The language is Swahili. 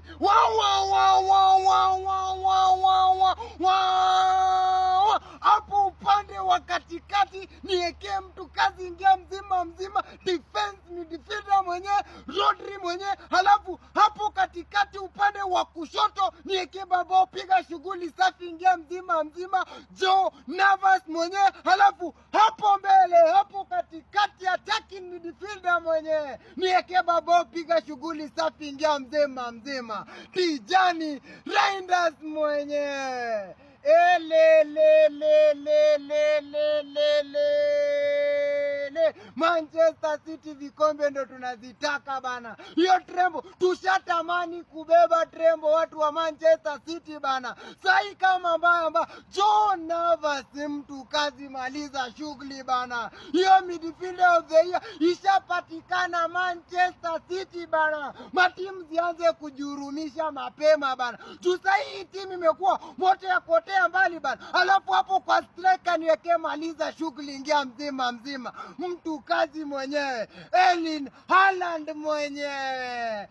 katikati. Hapo upande wa katikati niwekee mtu kazi ingia mzima mzima, defense midfielder mwenyewe Rodri mwenyewe. Halafu hapo katikati upande wa kushoto niwekee Babao piga shughuli safi ingia mzima mzima Joe Navas mwenyewe. Halafu hapo mbele hapo katikati attacking midfielder mwenyewe niwekee Babao piga shughuli safi ingia mzima mzima Tijani Reinders mwenyewe. Manchester City vikombe ndo tunazitaka bana. Hiyo trembo tushatamani kubeba trembo watu wa Manchester City bana. Sai kama mbaya Joe Navas mtu kazi maliza shughuli bana. Hiyo midfielder of the year ishapatikana Manchester City bana. Matimu zianze kujurumisha mapema bana. Tusai timu imekuwa moto ya kotea mbali bana. Alafu hapo kwa striker niwekee maliza shughuli ingia mzima mzima mtu kazi mwenyewe Erling Haaland mwenyewe.